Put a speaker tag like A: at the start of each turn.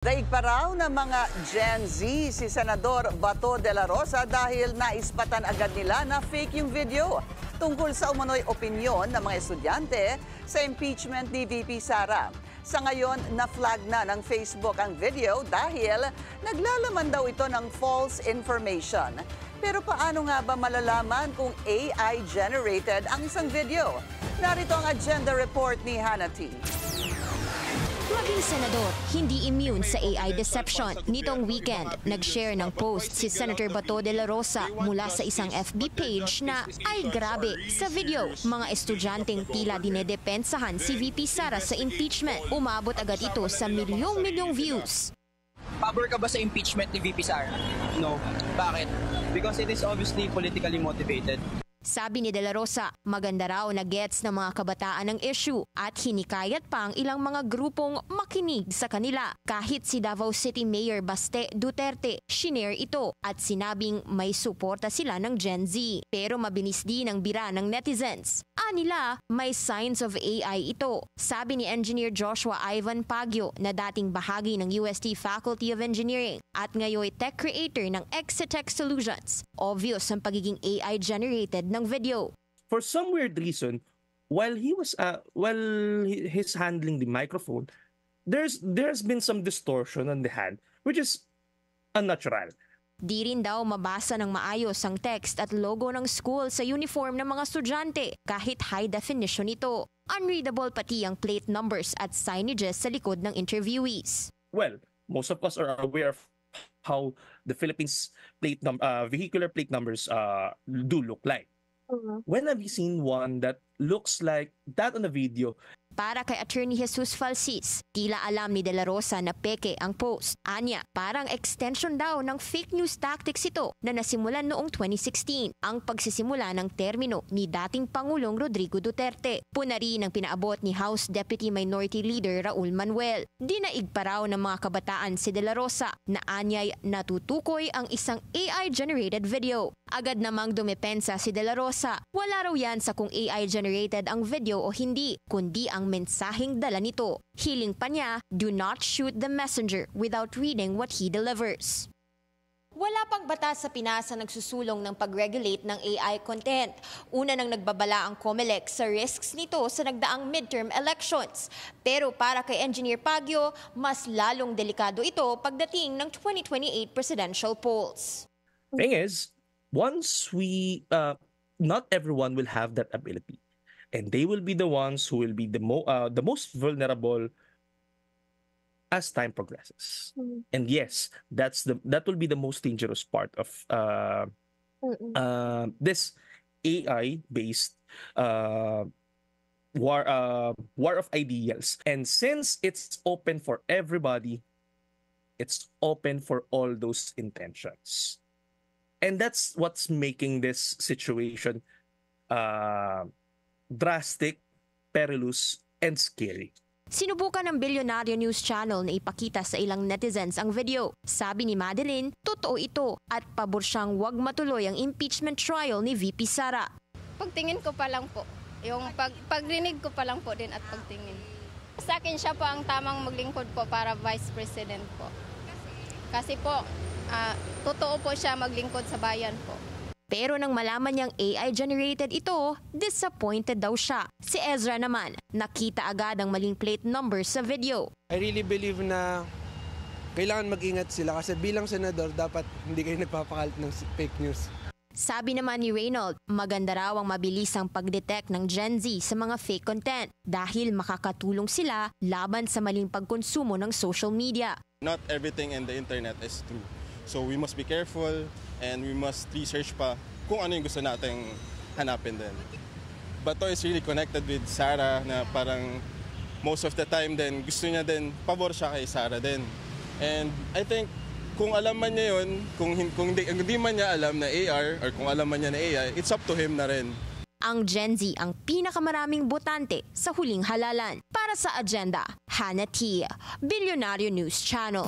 A: Daig pa raw ng mga Gen Z si Senador Bato de la Rosa dahil naispatan agad nila na fake yung video tungkol sa umano'y opinyon ng mga estudyante sa impeachment ni VP Sara. Sa ngayon, na-flag na ng Facebook ang video dahil naglalaman daw ito ng false information. Pero paano nga ba malalaman kung AI-generated ang isang video? Narito ang agenda report ni Hannah T.
B: Maging senador, hindi immune sa AI deception. Nitong weekend, nag-share ng post si Senator Bato de la Rosa mula sa isang FB page na, ay grabe, sa video, mga estudyanteng tila dinedepensahan si VP Sara sa impeachment. Umabot agad ito sa milyong-milyong views.
C: Pabor ka ba sa impeachment ni VP Sara? No. Bakit? Because it is obviously politically motivated.
B: Sabi ni De La Rosa, maganda raw na gets ng mga kabataan ng issue at hinikayat pa ang ilang mga grupong makinig sa kanila. Kahit si Davao City Mayor Baste Duterte, shinare ito at sinabing may suporta sila ng Gen Z. Pero mabilis din ang bira ng netizens. Anila, may signs of AI ito. Sabi ni Engineer Joshua Ivan Pagyo na dating bahagi ng UST Faculty of Engineering at ngayon tech creator ng Exitech Solutions. Obvious ang pagiging AI-generated ng video.
D: For some weird reason, while he's handling the microphone, there's been some distortion on the hand, which is unnatural.
B: Di rin daw mabasa ng maayos ang text at logo ng school sa uniform ng mga estudyante kahit high definition ito. Unreadable pati ang plate numbers at signages sa likod ng interviewees.
D: Well, most of us are aware of how the Philippines vehicular plate numbers do look like. When have you seen one that looks like that on the video?
B: Para kay Attorney Jesus Falsis, tila alam ni De La Rosa na peke ang post. Anya, parang extension daw ng fake news tactics ito na nasimulan noong 2016, ang pagsisimula ng termino ni dating Pangulong Rodrigo Duterte. Punari ng pinaabot ni House Deputy Minority Leader Raul Manuel. Dinaig pa raw ng mga kabataan si De La Rosa na anyay natutukoy ang isang AI-generated video. Agad namang dumepensa si De La Rosa. Wala raw yan sa kung AI-generated ang video o hindi, kundi ang mensaheng dala nito. Hiling pa niya, do not shoot the messenger without reading what he delivers. Wala pang batas sa Pinas na nagsusulong ng pag-regulate ng AI content. Una nang nagbabala ang COMELEC sa risks nito sa nagdaang midterm elections. Pero para kay Engineer Pagyo, mas lalong delikado ito pagdating ng 2028 presidential polls.
D: Thing is, once not everyone will have that ability. And they will be the ones who will be the most vulnerable as time progresses. And yes, that will be the most dangerous part of this AI-based war of ideals. And since it's open for everybody, it's open for all those intentions. And that's what's making this situation drastic, perilous, and scary.
B: Sinubukan ng Bilyonaryo News Channel na ipakita sa ilang netizens ang video. Sabi ni Madeline, totoo ito at pabor siyang wag matuloy ang impeachment trial ni VP Sara.
E: Pagtingin ko pa lang po, yung pagrinig ko pa lang po din at pagtingin. Sa akin siya po ang tamang maglingkod po para Vice President po. Kasi po, totoo po siya maglingkod sa bayan po.
B: Pero nang malaman niyang AI-generated ito, disappointed daw siya. Si Ezra naman, nakita agad ang maling plate number sa video.
F: I really believe na kailangan mag-ingat sila kasi bilang senador dapat hindi kayo nagpapakalat ng fake news.
B: Sabi naman ni Reynold, maganda raw ang mabilisang pag-detect ng Gen Z sa mga fake content dahil makakatulong sila laban sa maling pagkonsumo ng social media.
G: Not everything in the internet is true. So we must be careful and we must research pa kung ano yung gusto nating hanapin din. Bato is really connected with Sara na parang most of the time din gusto niya din, pabor siya kay Sara din. And I think kung alam man niya yun, kung hindi man niya alam na AR or kung alam man niya na AI, it's up to him na rin.
B: Ang Gen Z ang pinakamaraming botante sa huling halalan. Para sa agenda, Hannah T, Bilyonaryo News Channel.